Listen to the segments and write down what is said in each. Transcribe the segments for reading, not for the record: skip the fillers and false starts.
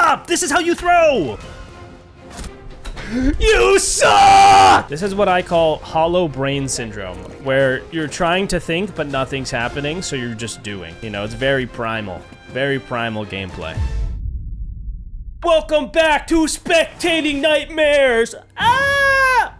Stop! This is how you throw! You suck! This is what I call hollow brain syndrome, where you're trying to think, but nothing's happening, so you're just doing. You know, it's very primal gameplay. Welcome back to Spectating Nightmares!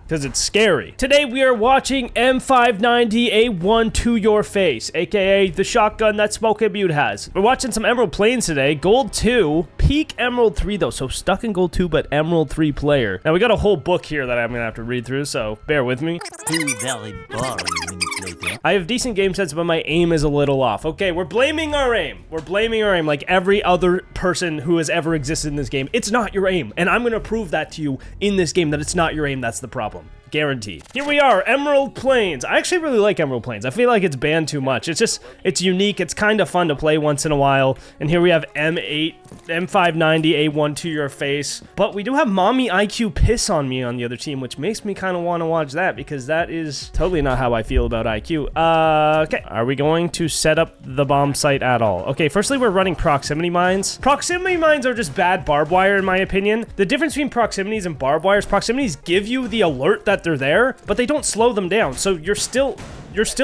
Because it's scary. Today we are watching M590A1 to your face, aka the shotgun that Smoke and Mute has. We're watching some Emerald Plains today, Gold 2, peak Emerald 3 though, so stuck in Gold 2 but Emerald 3 player. Now we got a whole book here that I'm gonna have to read through, so bear with me. Very boring when you play there. I have decent game sense, but my aim is a little off. Okay, we're blaming our aim. We're blaming our aim like every other person who has ever existed in this game. It's not your aim, and I'm gonna prove that to you in this game that it's not your aim that's the problem. Guaranteed. Here we are, Emerald Plains. I actually really like Emerald Plains. I feel like it's banned too much. It's unique. It's kind of fun to play once in a while. And here we have M590A1 to your face. But we do have Mommy IQ Piss on Me on the other team, which makes me kind of want to watch that because that is totally not how I feel about IQ. Okay. Are we going to set up the bomb site at all? Okay, firstly, we're running proximity mines. Proximity mines are just bad barbed wire in my opinion. The difference between proximities and barbed wires, proximities give you the alert that they're there, but they don't slow them down. So you're still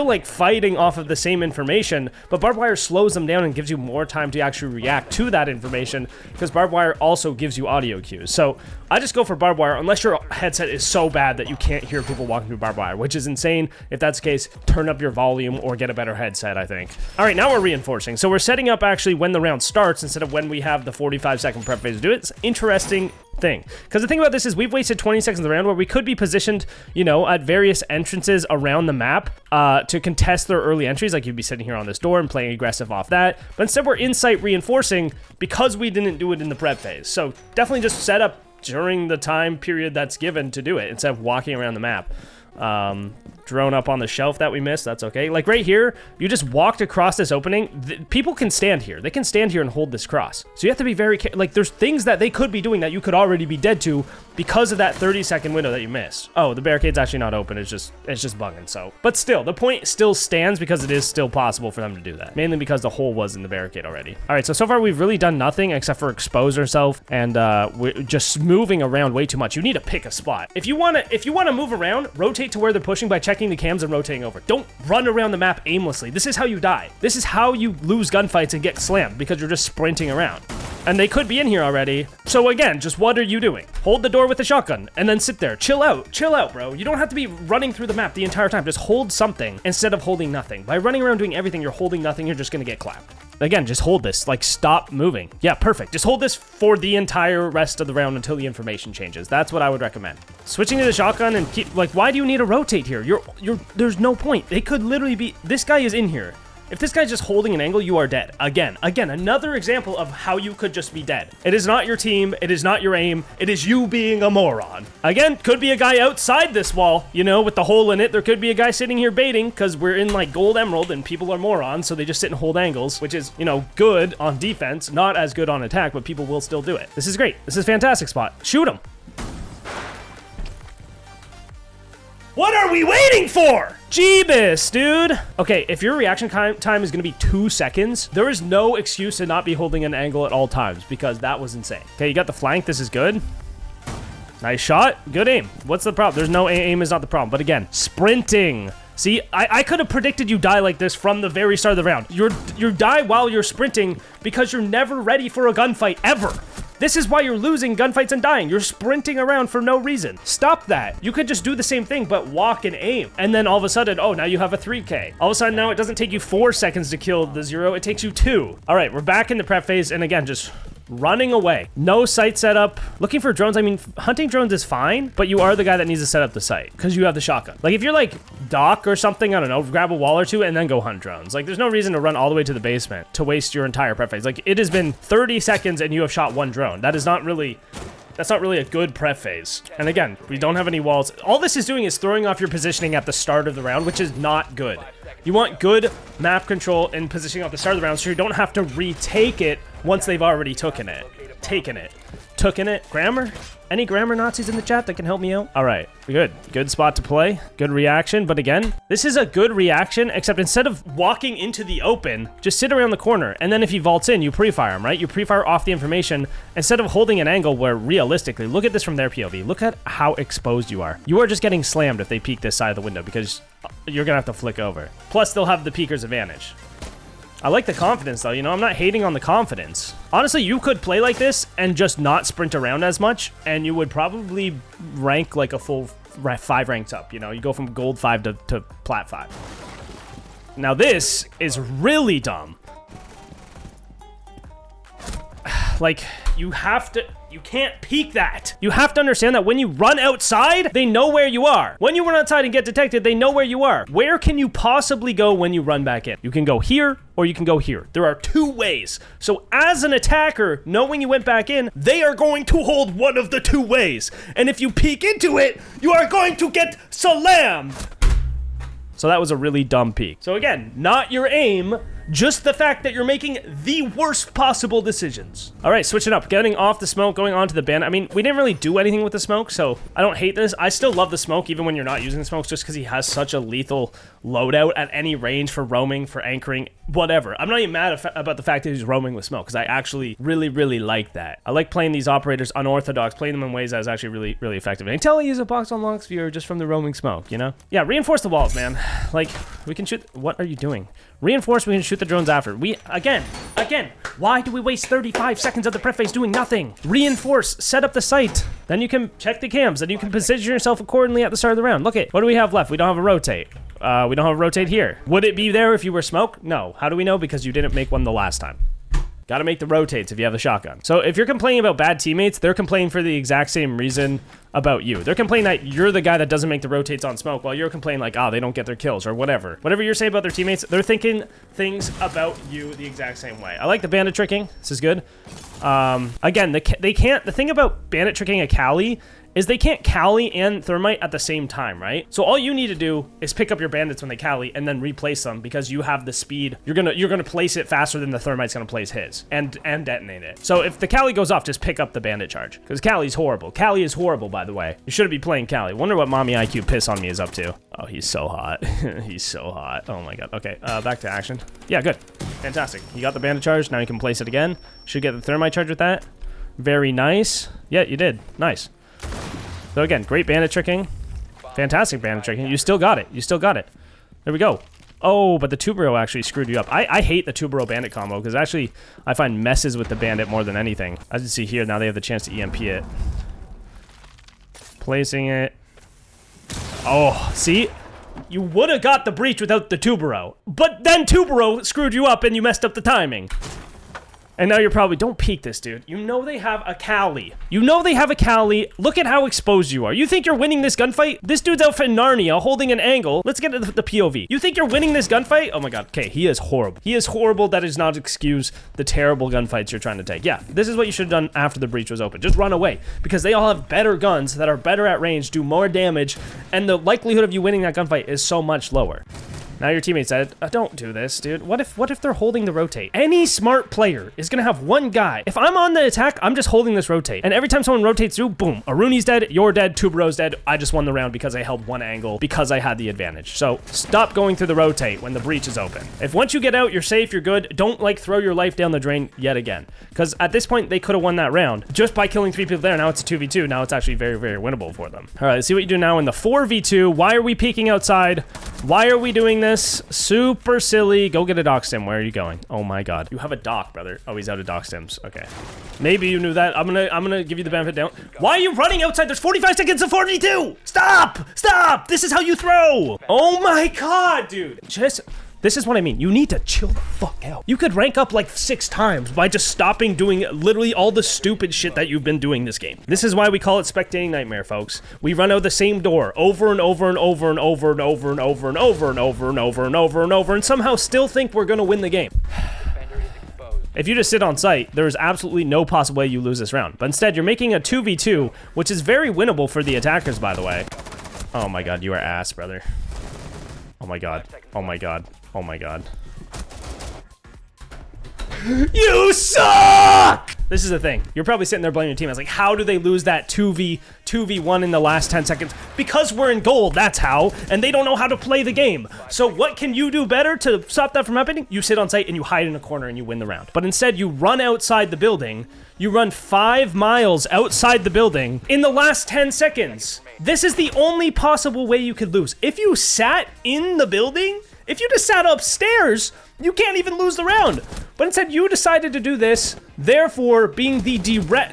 like fighting off of the same information, but barbed wire slows them down and gives you more time to actually react to that information because barbed wire also gives you audio cues. So I just go for barbed wire unless your headset is so bad that you can't hear people walking through barbed wire, which is insane. If that's the case, turn up your volume or get a better headset, I think. All right, now we're reinforcing. So we're setting up actually when the round starts instead of when we have the 45-second prep phase to do it. It's interesting thing. Because the thing about this is we've wasted 20 seconds of the round where we could be positioned, you know, at various entrances around the map to contest their early entries. Like you'd be sitting here on this door and playing aggressive off that. But instead we're in-site reinforcing because we didn't do it in the prep phase. So definitely just set up during the time period that's given to do it instead of walking around the map. Drone up on the shelf that we missed, that's okay. Like right here, you just walked across this opening. People can stand here. They can stand here and hold this cross. So you have to be very careful. Like there's things that they could be doing that you could already be dead to because of that 30-second window that you missed. Oh, the barricade's actually not open. It's just bugging, so. But still, the point still stands because it is still possible for them to do that. Mainly because the hole was in the barricade already. All right, so far we've really done nothing except for expose ourselves and we're just moving around way too much. You need to pick a spot. If you wanna move around, rotate to where they're pushing by checking the cams and rotating over. Don't run around the map aimlessly. This is how you die. This is how you lose gunfights and get slammed because you're just sprinting around. And they could be in here already. So again, just what are you doing? Hold the door with the shotgun and then sit there. Chill out, bro. You don't have to be running through the map the entire time. Just hold something instead of holding nothing. By running around doing everything, you're holding nothing, you're just gonna get clapped. Again, just hold this, like stop moving. Yeah, perfect. Just hold this for the entire rest of the round until the information changes. That's what I would recommend. Switching to the shotgun and keep, like, why do you need to rotate here? There's no point. They could literally be, this guy is in here. If this guy's just holding an angle, you are dead. Again, another example of how you could just be dead. It is not your team. It is not your aim. It is you being a moron. Again, could be a guy outside this wall, you know, with the hole in it. There could be a guy sitting here baiting because we're in like gold emerald and people are morons. So they just sit and hold angles, which is, you know, good on defense, not as good on attack, but people will still do it. This is great. This is a fantastic spot. Shoot him. What are we waiting for? Jeebus, dude. Okay, if your reaction time is gonna be 2 seconds, there is no excuse to not be holding an angle at all times because that was insane. Okay, you got the flank. This is good. Nice shot. Good aim. What's the problem? There's no aim is not the problem. But again, sprinting. See, I could have predicted you die like this from the very start of the round. You die while you're sprinting because you're never ready for a gunfight ever. This is why you're losing gunfights and dying. You're sprinting around for no reason. Stop that. You could just do the same thing, but walk and aim. And then all of a sudden, oh, now you have a 3K. All of a sudden now it doesn't take you 4 seconds to kill the 0. It takes you 2. All right, we're back in the prep phase. And again, just running away. No site setup. Looking for drones. I mean, hunting drones is fine, but you are the guy that needs to set up the site because you have the shotgun. Like if you're like Doc or something, I don't know, grab a wall or two and then go hunt drones. Like there's no reason to run all the way to the basement to waste your entire prep phase. Like it has been 30 seconds and you have shot 1 drone. That's not really a good prep phase. And again, we don't have any walls. All this is doing is throwing off your positioning at the start of the round, which is not good. You want good map control and positioning at the start of the round so you don't have to retake it once they've already taken it. took in it. Grammar? Any grammar Nazis in the chat that can help me out? All right, good. Good spot to play. Good reaction. But again, this is a good reaction, except instead of walking into the open, just sit around the corner. And then if he vaults in, you pre-fire him, right? You pre-fire off the information instead of holding an angle where realistically, look at this from their POV. Look at how exposed you are. You are just getting slammed if they peek this side of the window because you're gonna have to flick over. Plus, they'll have the peeker's advantage. I like the confidence though, you know, I'm not hating on the confidence. Honestly, you could play like this and just not sprint around as much, and you would probably rank like a full 5 ranks up, you know? You go from gold 5 to plat 5. Now this is really dumb. Like, you can't peek that. You have to understand that when you run outside, they know where you are. When you run outside and get detected, they know where you are. Where can you possibly go when you run back in? You can go here or you can go here. There are 2 ways. So as an attacker, knowing you went back in, they are going to hold one of the 2 ways. And if you peek into it, you are going to get slammed. So that was a really dumb peek. So again, not your aim, just the fact that you're making the worst possible decisions. All right, switching up, getting off the smoke, going on to the bandit. I mean, we didn't really do anything with the smoke, so I don't hate this. I still love the smoke even when you're not using the smokes, just because he has such a lethal loadout at any range for roaming, for anchoring, whatever. I'm not even mad about the fact that he's roaming with smoke, because I actually really like that. I like playing these operators unorthodox, playing them in ways that is actually really effective. And until I use a Poxonlox viewer just from the roaming smoke, you know? Yeah, reinforce the walls, man. Like, we can shoot. What are you doing? Reinforce, we can shoot the drones after. Again, why do we waste 35 seconds of the prep phase doing nothing? Reinforce, set up the site. Then you can check the cams, then you can position yourself accordingly at the start of the round. Look at, what do we have left? We don't have a rotate. We don't have a rotate here. Would it be there if you were smoke? No. How do we know? Because you didn't make one the last time. Gotta make the rotates if you have a shotgun. So if you're complaining about bad teammates, they're complaining for the exact same reason about you. They're complaining that you're the guy that doesn't make the rotates on smoke, while you're complaining like, oh, they don't get their kills or whatever. Whatever you're saying about their teammates, they're thinking things about you the exact same way. I like the bandit tricking. This is good. Again, the thing about bandit tricking a Cali is they can't Cali and Thermite at the same time, right? So all you need to do is pick up your bandits when they Cali and then replace them because you have the speed. You're gonna place it faster than the Thermite's gonna place his and detonate it. So if the Cali goes off, just pick up the bandit charge because Cali's horrible. Cali is horrible, by the way. You shouldn't be playing Cali. Wonder what Mommy IQ Piss on me is up to. Oh, he's so hot. He's so hot. Oh my god. Okay, back to action. Yeah, good. Fantastic. You got the bandit charge. Now you can place it again. Should get the Thermite charge with that. Very nice. Yeah, you did. Nice. So again, great bandit tricking. Fantastic bandit tricking. You still got it. You still got it. There we go. Oh, but the Tubero actually screwed you up. I hate the Tubero bandit combo because actually I find messes with the bandit more than anything. As you see here, now they have the chance to EMP it. Placing it. Oh, see? You would have got the breach without the Tubero. But then Tubero screwed you up and you messed up the timing. And now you're probably, don't peek this, dude. You know they have a Cali. You know they have a Cali. Look at how exposed you are. You think you're winning this gunfight? This dude's out in Narnia holding an angle. Let's get to the POV. You think you're winning this gunfight? Oh my god. Okay, he is horrible. He is horrible. That does not excuse the terrible gunfights you're trying to take. Yeah, this is what you should have done after the breach was open. Just run away. Because they all have better guns that are better at range, do more damage, and the likelihood of you winning that gunfight is so much lower. Now your teammate said, don't do this, dude. What if they're holding the rotate? Any smart player is gonna have one guy. If I'm on the attack, I'm just holding this rotate. And every time someone rotates through, boom, Aruni's dead, you're dead, Tubero's dead. I just won the round because I held one angle, because I had the advantage. So stop going through the rotate when the breach is open. If once you get out, you're safe, you're good. Don't like throw your life down the drain yet again. Because at this point, they could have won that round just by killing 3 people there. Now it's a 2v2. Now it's actually very winnable for them. All right, let's see what you do now in the 4v2. Why are we peeking outside? Why are we doing this? Super silly. Go get a dock stim. Where are you going? Oh my god. You have a dock, brother. Oh, he's out of dock stims. Okay. Maybe you knew that. I'm gonna give you the benefit down. Why are you running outside? There's 45 seconds of 42. Stop! Stop! This is how you throw. Oh my god, dude. This is what I mean. You need to chill the fuck out. You could rank up like 6 times by just stopping doing literally all the stupid shit that you've been doing this game. This is why we call it Spectating Nightmare, folks. We run out the same door over and over and over and over and over and over and over and over and over and over and over and somehow still think we're gonna win the game. If you just sit on site, there's absolutely no possible way you lose this round. But instead, you're making a 2v2, which is very winnable for the attackers, by the way. Oh my god, you are ass, brother. Oh my god. Oh my god. Oh my god. You suck! This is the thing. You're probably sitting there blaming your team. I was like, how do they lose that 2v1 in the last 10 seconds? Because we're in gold, that's how. And they don't know how to play the game. So what can you do better to stop that from happening? You sit on site and you hide in a corner and you win the round. But instead, you run outside the building. You run 5 miles outside the building in the last 10 seconds. This is the only possible way you could lose. If you sat in the building, if you just sat upstairs, you can't even lose the round. But instead, you decided to do this, therefore being the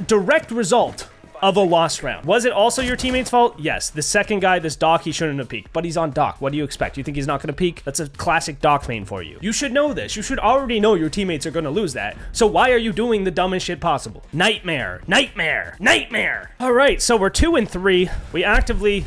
direct result of a lost round. Was it also your teammate's fault? Yes. The second guy, this Doc, he shouldn't have peeked, but he's on Doc. What do you expect? You think he's not going to peek? That's a classic Doc main for you. You should know this. You should already know your teammates are going to lose that. So why are you doing the dumbest shit possible? Nightmare, nightmare, nightmare. All right, so we're 2 and 3. We actively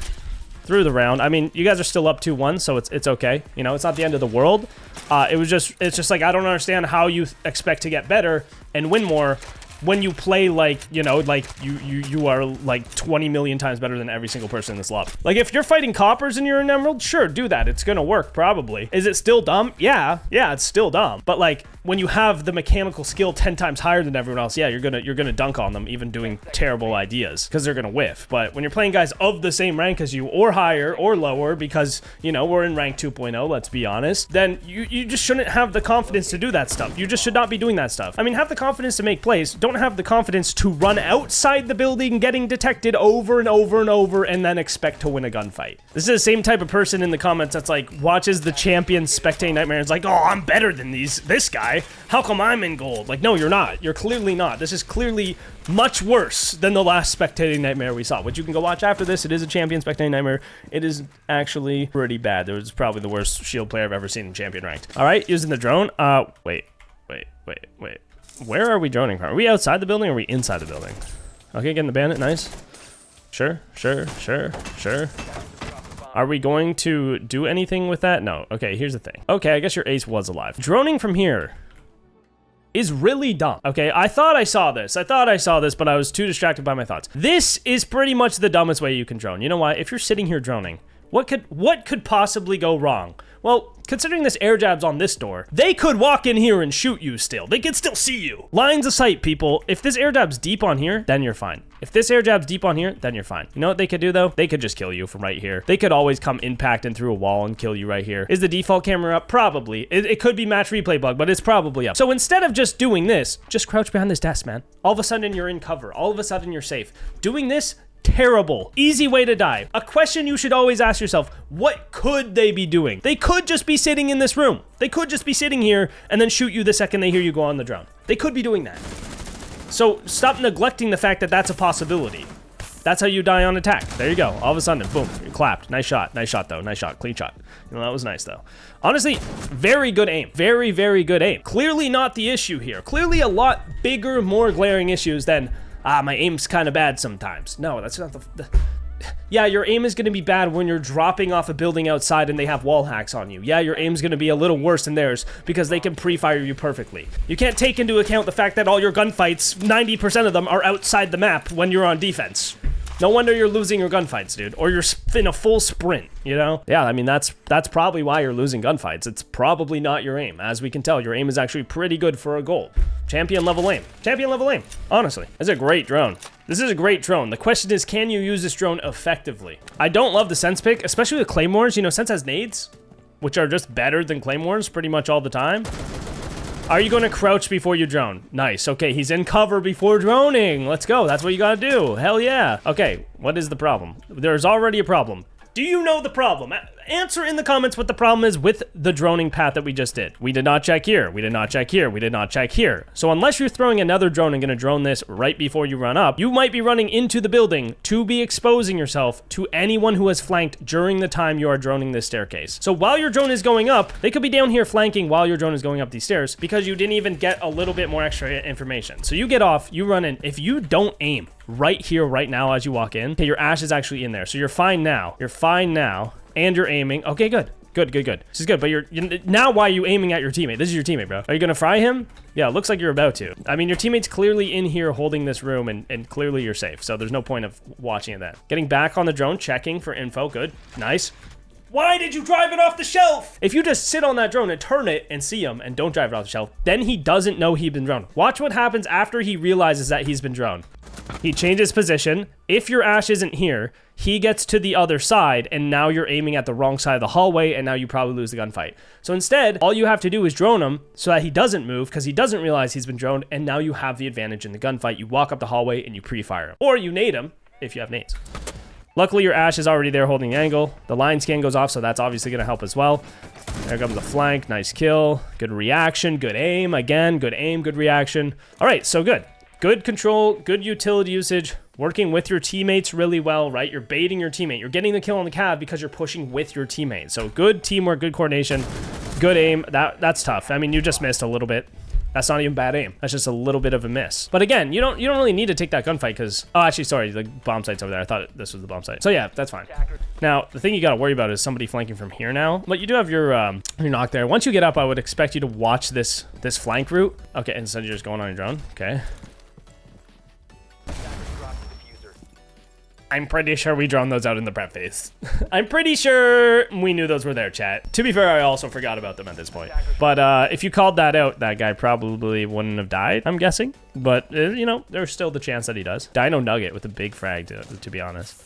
through the round. I mean, you guys are still up 2-1, so it's okay. You know, it's not the end of the world. It's just like, I don't understand how you expect to get better and win more when you play like, you know, like you are like 20 million times better than every single person in this lobby. Like, if you're fighting coppers and you're an emerald, sure, do that. It's gonna work, probably. Is it still dumb? Yeah, it's still dumb. But like, when you have the mechanical skill 10 times higher than everyone else, yeah, you're gonna dunk on them, even doing terrible ideas, because they're gonna whiff. But when you're playing guys of the same rank as you, or higher, or lower, because, you know, we're in rank 2.0, let's be honest, then you just shouldn't have the confidence to do that stuff. You just should not be doing that stuff. I mean, have the confidence to make plays. Don't have the confidence to run outside the building, getting detected over and over and over, and then expect to win a gunfight. This is the same type of person in the comments that's like, watches the champion Spectating Nightmare and is like, oh, I'm better than this guy. How come I'm in gold? Like, no, you're not. You're clearly not. This is clearly much worse than the last Spectating Nightmare we saw, which you can go watch after this. It is a champion Spectating Nightmare. It is actually pretty bad. It was probably the worst shield player I've ever seen in champion ranked. All right, using the drone. Wait. Where are we droning from? Are we outside the building or are we inside the building? Okay, getting the bandit, nice. Sure. Are we going to do anything with that? No. Okay, here's the thing. Okay, I guess your ace was alive. Droning from here is really dumb. Okay, I thought I saw this, but I was too distracted by my thoughts. This is pretty much the dumbest way you can drone. You know why? If you're sitting here droning, what could possibly go wrong? Well, considering this air jab's on this door, they could walk in here and shoot you still. They could still see you. Lines of sight, people. If this air jab's deep on here, then you're fine. If this air jab's deep on here, then you're fine. You know what they could do, though? They could just kill you from right here. They could always come impact and through a wall and kill you right here. Is the default camera up? Probably. It could be match replay bug, but it's probably up. So instead of just doing this, just crouch behind this desk, man. All of a sudden, you're in cover. All of a sudden, you're safe. Doing this, terrible. Easy way to die. A question you should always ask yourself, what could they be doing? They could just be sitting in this room. They could just be sitting here and then shoot you the second they hear you go on the drone. They could be doing that. So stop neglecting the fact that that's a possibility. That's how you die on attack. There you go. All of a sudden, boom, you're clapped. Nice shot. Nice shot, though. Nice shot. Clean shot. You know, that was nice, though. Honestly, very good aim. Very, very good aim. Clearly not the issue here. Clearly a lot bigger, more glaring issues than, my aim's kind of bad sometimes. No, that's not the yeah, your aim is going to be bad when you're dropping off a building outside and they have wall hacks on you. Yeah, your aim's going to be a little worse than theirs because they can pre-fire you perfectly. You can't take into account the fact that all your gunfights, 90% of them are outside the map when you're on defense. No wonder you're losing your gunfights, dude. Or you're in a full sprint, you know? Yeah, I mean, that's probably why you're losing gunfights. It's probably not your aim. As we can tell, your aim is actually pretty good for a gold. Champion level aim. Champion level aim. Honestly, it's a great drone. This is a great drone. The question is, can you use this drone effectively? I don't love the Sense pick, especially with Claymores. You know, Sense has nades, which are just better than Claymores pretty much all the time. Are you going to crouch before you drone? Nice. Okay, he's in cover before droning. Let's go. That's what you got to do. Hell yeah. Okay, what is the problem? There's already a problem. Do you know the problem? Answer in the comments what the problem is with the droning path that we just did. We did not check here. We did not check here. We did not check here. So unless you're throwing another drone and going to drone this right before you run up, you might be running into the building to be exposing yourself to anyone who has flanked during the time you are droning this staircase. So while your drone is going up, they could be down here flanking while your drone is going up these stairs because you didn't even get a little bit more extra information. So you get off, you run in. If you don't aim right here, right now as you walk in, okay, your ash is actually in there. So you're fine now. You're fine now. And you're aiming. Okay, good. Good. This is good, but you're now why are you aiming at your teammate? This is your teammate, bro. Are you gonna fry him? Yeah, it looks like you're about to. I mean, your teammate's clearly in here holding this room and clearly you're safe. So there's no point of watching that. Getting back on the drone, checking for info. Good. Nice. Why did you drive it off the shelf? If you just sit on that drone and turn it and see him and don't drive it off the shelf, then he doesn't know he's been droned. Watch what happens after he realizes that he's been droned. He changes position. If your Ash isn't here, he gets to the other side, and now you're aiming at the wrong side of the hallway, and now you probably lose the gunfight. So instead, all you have to do is drone him so that he doesn't move, because he doesn't realize he's been droned, and now you have the advantage in the gunfight. You walk up the hallway and you pre-fire him. Or you nade him if you have nades. Luckily, your Ash is already there holding the angle. The line scan goes off, so that's obviously going to help as well. There comes the flank. Nice kill. Good reaction. Good aim. Again, good aim, good reaction. All right, so good. Good control, good utility usage, working with your teammates really well, right? You're baiting your teammate. You're getting the kill on the cav because you're pushing with your teammate. So good teamwork, good coordination, good aim. That's tough. I mean, you just missed a little bit. That's not even bad aim. That's just a little bit of a miss. But again, you don't really need to take that gunfight because... Oh, actually, sorry, the bomb site's over there. I thought this was the bomb site. So yeah, that's fine. Now, the thing you got to worry about is somebody flanking from here now. But you do have your knock there. Once you get up, I would expect you to watch this flank route. Okay, instead you're just going on your drone. Okay. I'm pretty sure we drawn those out in the prep phase. I'm pretty sure we knew those were there, chat. To be fair, I also forgot about them at this point. But if you called that out, that guy probably wouldn't have died, I'm guessing. But, you know, there's still the chance that he does. Dino Nugget with a big frag, to be honest.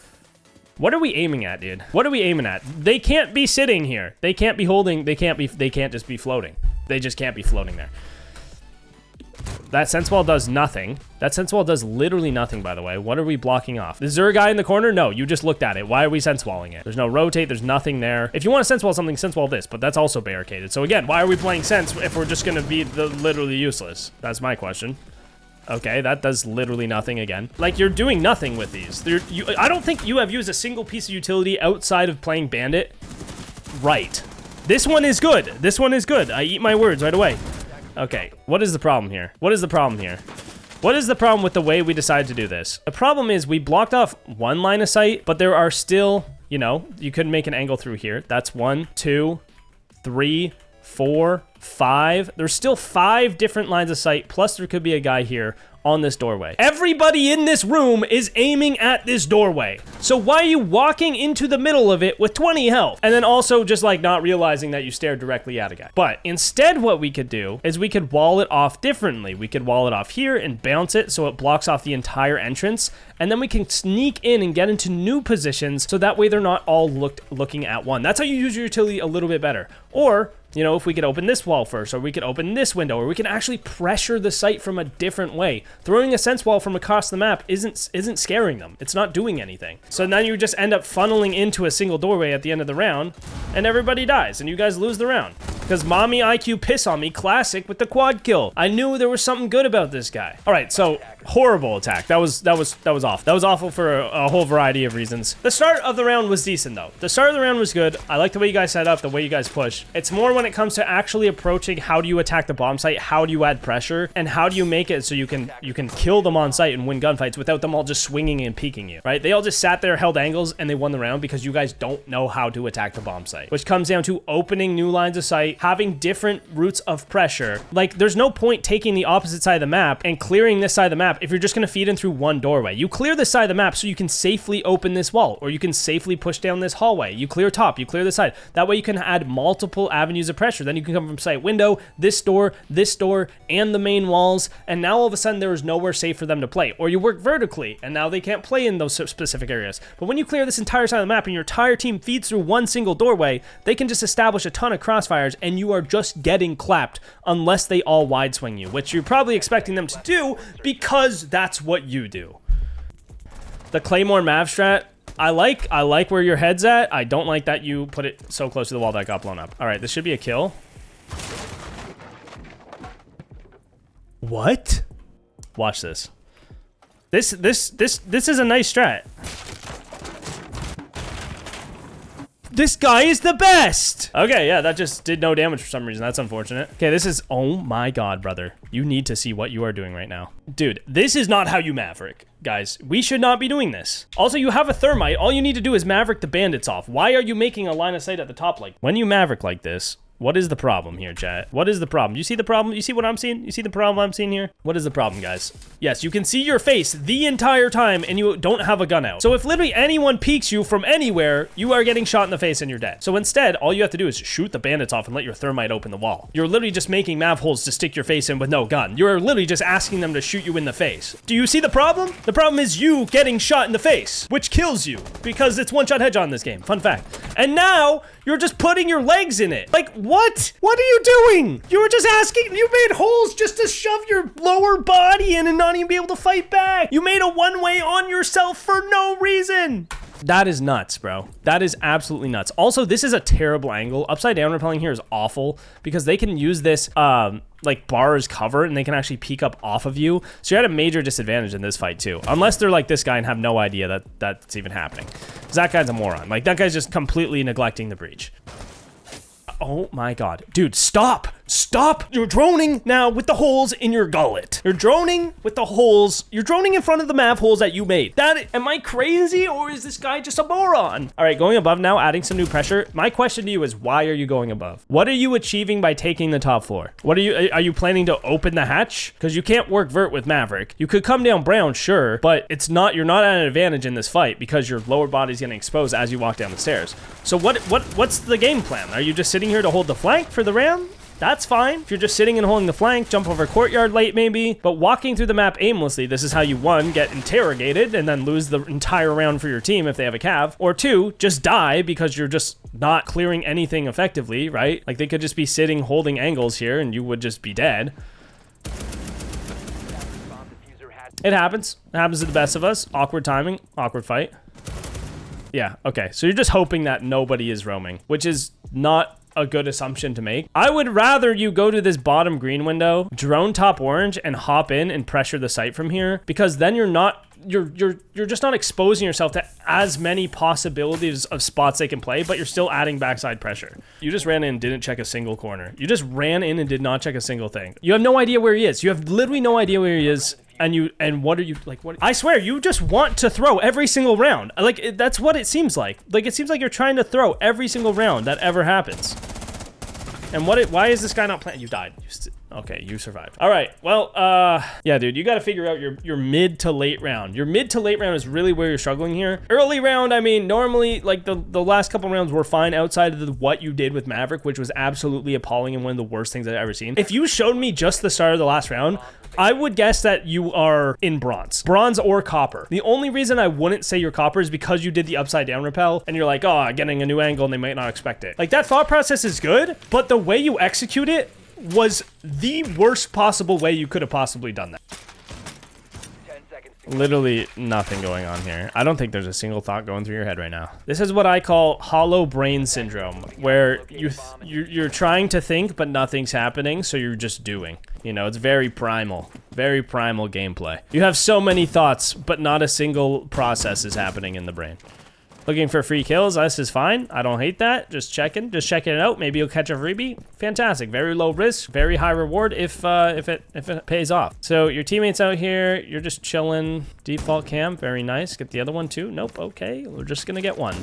What are we aiming at, dude? What are we aiming at? They can't be sitting here. They can't be holding. They can't just be floating. They just can't be floating there. That sense wall does nothing. That sense wall does literally nothing, by the way. What are we blocking off? Is there a guy in the corner? No, you just looked at it. Why are we sense walling it? There's no rotate. There's nothing there. If you want to sense wall something, sense wall this, but that's also barricaded. So again, why are we playing sense if we're just going to be literally useless? That's my question. Okay, that does literally nothing again. Like, you're doing nothing with these. I don't think you have used a single piece of utility outside of playing Bandit. Right. This one is good. This one is good. I eat my words right away. Okay, what is the problem here? What is the problem here? What is the problem with the way we decided to do this? The problem is we blocked off one line of sight, but there are still, you know, you could make an angle through here. That's 1, 2, 3, 4, 5. There's still 5 different lines of sight, plus there could be a guy here on this doorway. Everybody in this room is aiming at this doorway. So why are you walking into the middle of it with 20 health? And then also just like not realizing that you stared directly at a guy. But instead what we could do is we could wall it off differently. We could wall it off here and bounce it so it blocks off the entire entrance. And then we can sneak in and get into new positions so that way they're not all looking at one. That's how you use your utility a little bit better. Or, you know, if we could open this wall first, or we could open this window, or we can actually pressure the site from a different way. Throwing a sense wall from across the map isn't scaring them. It's not doing anything. So now you just end up funneling into a single doorway at the end of the round, and everybody dies, and you guys lose the round. Because mommy IQ piss on me, classic with the quad kill. I knew there was something good about this guy. All right, so horrible attack. That was off. That was awful for a whole variety of reasons. The start of the round was decent though. The start of the round was good. I like the way you guys set up, the way you guys push. It's more when it comes to actually approaching how do you attack the bomb site, how do you add pressure, and how do you make it so you can kill them on site and win gunfights without them all just swinging and peeking you, right? They all just sat there, held angles, and they won the round because you guys don't know how to attack the bomb site, which comes down to opening new lines of sight, having different routes of pressure. Like, there's no point taking the opposite side of the map and clearing this side of the map if you're just going to feed in through one doorway. You clear this side of the map so you can safely open this wall, or you can safely push down this hallway. You clear top, you clear the side. That way you can add multiple avenues of pressure. Then you can come from site window, this door, and the main walls, and now all of a sudden there is nowhere safe for them to play. Or you work vertically, and now they can't play in those specific areas. But when you clear this entire side of the map and your entire team feeds through one single doorway, they can just establish a ton of crossfires, and you are just getting clapped unless they all wide swing you, which you're probably expecting them to do because that's what you do. The Claymore Mav strat, I like where your head's at. I don't like that you put it so close to the wall that got blown up. All right, this should be a kill. What? Watch this. This is a nice strat. This guy is the best. Okay, yeah, that just did no damage for some reason. That's unfortunate. Okay, this is, oh my God, brother. You need to see what you are doing right now. Dude, this is not how you Maverick. Guys, we should not be doing this. Also, you have a thermite. All you need to do is Maverick the bandits off. Why are you making a line of sight at the top like? When you Maverick like this, What is the problem here, chat? What is the problem? You see the problem? You see what I'm seeing? You see the problem I'm seeing here? What is the problem, guys? Yes, you can see your face the entire time and you don't have a gun out. So if literally anyone peeks you from anywhere, you are getting shot in the face and you're dead. So instead, all you have to do is shoot the bandits off and let your thermite open the wall. You're literally just making mav holes to stick your face in with no gun. You're literally just asking them to shoot you in the face. Do you see the problem? The problem is you getting shot in the face, which kills you because it's one-shot headshot in this game. Fun fact. And now you're just putting your legs in it. Like, what? What are you doing? You were just asking, you made holes just to shove your lower body in and not even be able to fight back. You made a one-way on yourself for no reason. That is nuts, bro. That is absolutely nuts. Also, this is a terrible angle. Upside down rappelling here is awful because they can use this like bar as cover and they can actually peek up off of you. So you're at a major disadvantage in this fight too. Unless they're like this guy and have no idea that that's even happening. Because that guy's a moron. Like that guy's just completely neglecting the breach. Oh my god. Dude, stop! Stop! You're droning now with the holes in your gullet. You're droning with the holes. You're droning in front of the mav holes that you made. Am I crazy or is this guy just a moron? All right, going above now, adding some new pressure. My question to you is, why are you going above? What are you achieving by taking the top floor? Are you planning to open the hatch? Because you can't work vert with Maverick. You could come down brown, sure, but you're not at an advantage in this fight because your lower body's getting exposed as you walk down the stairs. So what's the game plan? Are you just sitting here to hold the flank for the round? That's fine. If you're just sitting and holding the flank, jump over courtyard late maybe, but walking through the map aimlessly, this is how you, one, get interrogated and then lose the entire round for your team if they have a cav, or two, just die because you're just not clearing anything effectively, right? Like they could just be sitting holding angles here and you would just be dead. It happens. It happens to the best of us. Awkward timing, awkward fight. Yeah, okay. So you're just hoping that nobody is roaming, which is not a good assumption to make. I would rather you go to this bottom green window, drone top orange, and hop in and pressure the site from here, because then you're just not exposing yourself to as many possibilities of spots they can play, but you're still adding backside pressure. You just ran in and didn't check a single corner. You just ran in and did not check a single thing. You have no idea where he is. You have literally no idea where he is. And what are you like? What? I swear, you just want to throw every single round. Like that's what it seems like. Like it seems like you're trying to throw every single round that ever happens. And why is this guy not playing? You died. Okay, you survived. All right. Well, yeah, dude, you got to figure out your mid to late round. Your mid to late round is really where you're struggling here. Early round, I mean, normally, like the last couple rounds were fine outside of what you did with Maverick, which was absolutely appalling and one of the worst things I've ever seen. If you showed me just the start of the last round, I would guess that you are in bronze or copper. The only reason I wouldn't say you're copper is because you did the upside down rappel and you're like, oh, getting a new angle and they might not expect it. Like that thought process is good, but the way you execute it was the worst possible way you could have possibly done that. Literally nothing going on here. I don't think there's a single thought going through your head right now. This is what I call hollow brain syndrome, where you're trying to think, but nothing's happening, so you're just doing. You know, it's very primal gameplay. You have so many thoughts, but not a single process is happening in the brain. Looking for free kills, this is fine. I don't hate that. Just checking it out. Maybe you'll catch a freebie. Fantastic. Very low risk, very high reward if it pays off. So your teammates out here, you're just chilling. Default cam, very nice. Get the other one too. Nope. Okay, we're just gonna get one.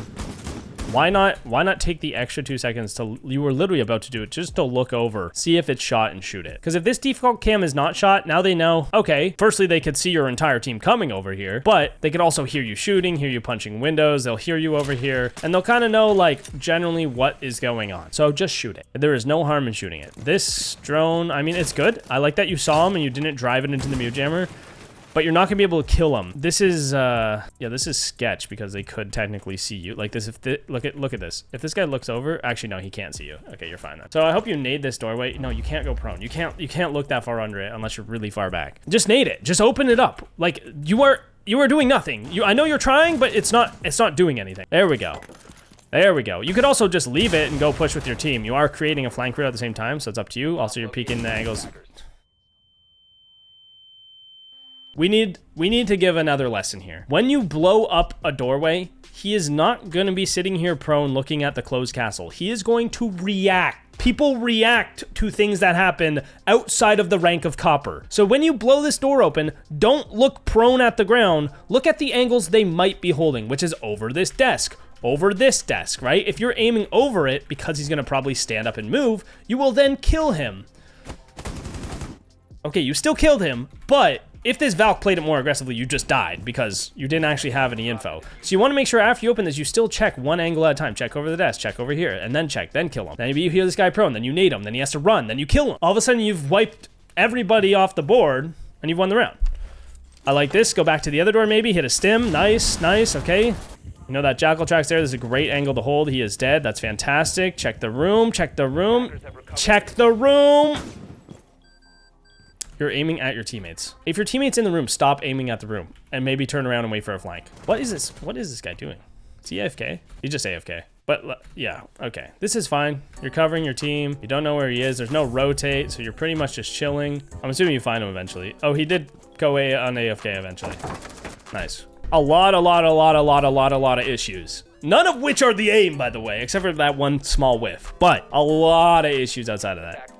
Why not take the extra 2 seconds to, you were literally about to do it, just to look over, see if it's shot and shoot it. Because if this default cam is not shot, now they know, okay, firstly, they could see your entire team coming over here, but they could also hear you shooting, hear you punching windows, they'll hear you over here, and they'll kind of know, like, generally what is going on. So just shoot it. There is no harm in shooting it. This drone, I mean, it's good. I like that you saw him and you didn't drive it into the mute jammer. But you're not gonna be able to kill them. This is, yeah, this is sketch because they could technically see you. Like this, look at this. If this guy looks over, actually no, he can't see you. Okay, you're fine then. So I hope you nade this doorway. No, you can't go prone. You can't look that far under it unless you're really far back. Just nade it. Just open it up. Like you are doing nothing. I know you're trying, but it's not doing anything. There we go. There we go. You could also just leave it and go push with your team. You are creating a flank route at the same time, so it's up to you. Also, you're peeking the angles. We need to give another lesson here. When you blow up a doorway, he is not going to be sitting here prone looking at the closed castle. He is going to react. People react to things that happen outside of the rank of copper. So when you blow this door open, don't look prone at the ground. Look at the angles they might be holding, which is over this desk, over this desk, right? If you're aiming over it, because he's gonna probably stand up and move, you will then kill him. Okay, you still killed him, but if this Valk played it more aggressively, you just died because you didn't actually have any info. So you want to make sure after you open this, you still check one angle at a time. Check over the desk, check over here, and then check, then kill him. Then you hear this guy prone, then you nade him, then he has to run, then you kill him. All of a sudden, you've wiped everybody off the board, and you've won the round. I like this. Go back to the other door maybe, hit a stim. Nice, nice, okay. You know that Jackal track's there. This is a great angle to hold. He is dead. That's fantastic. Check the room, check the room, check the room. You're aiming at your teammates. If your teammate's in the room, stop aiming at the room and maybe turn around and wait for a flank. What is this? What is this guy doing? Is he AFK? He's just AFK. But yeah, okay. This is fine. You're covering your team. You don't know where he is. There's no rotate, so you're pretty much just chilling. I'm assuming you find him eventually. Oh, he did go on AFK eventually. Nice. A lot of issues. None of which are the aim, by the way, except for that one small whiff. But a lot of issues outside of that.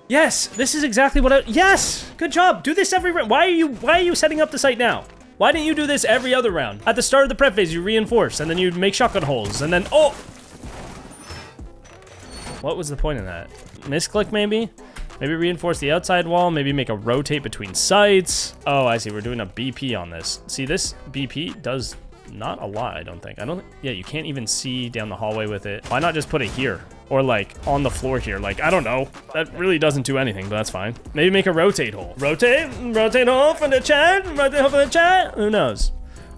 Yes, this is exactly what yes! Good job. Do this every round. Why are you setting up the site now? Why didn't you do this every other round? At the start of the prep phase, you reinforce, and then you make shotgun holes, and then, oh! What was the point of that? Misclick, maybe? Maybe reinforce the outside wall, maybe make a rotate between sites. Oh, I see, we're doing a BP on this. See, this BP does not a lot, I don't think. Yeah, you can't even see down the hallway with it. Why not just put it here? Or like on the floor here, like, I don't know. That really doesn't do anything, but that's fine. Maybe make a rotate hole. Rotate hole for the chat, rotate hole for the chat. Who knows?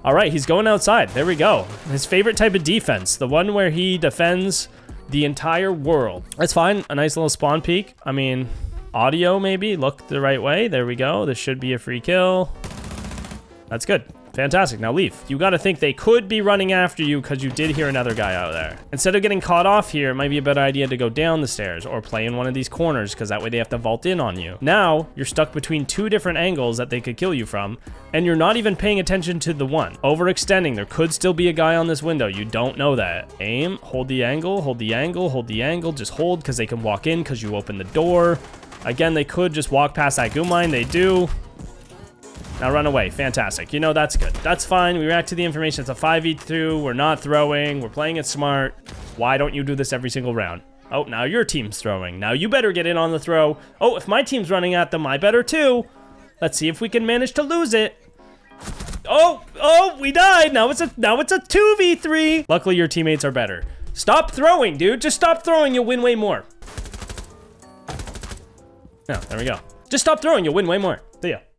All right, he's going outside. There we go. His favorite type of defense, the one where he defends the entire world. That's fine, a nice little spawn peek. I mean, audio maybe, look the right way. There we go, this should be a free kill. That's good. Fantastic, now leave. You gotta think they could be running after you because you did hear another guy out there. Instead of getting caught off here, it might be a better idea to go down the stairs or play in one of these corners because that way they have to vault in on you. Now, you're stuck between two different angles that they could kill you from, and you're not even paying attention to the one. Overextending, there could still be a guy on this window. You don't know that. Aim, hold the angle, hold the angle, hold the angle. Just hold because they can walk in because you open the door. Again, they could just walk past that goon mine. They do. Now run away. Fantastic. You know, that's good. That's fine. We react to the information. It's a 5v2. We're not throwing. We're playing it smart. Why don't you do this every single round? Oh, now your team's throwing. Now you better get in on the throw. Oh, if my team's running at them, I better too. Let's see if we can manage to lose it. Oh, we died. Now it's a 2v3. Luckily, your teammates are better. Stop throwing, dude. Just stop throwing. You'll win way more. Oh, there we go. Just stop throwing. You'll win way more. See ya.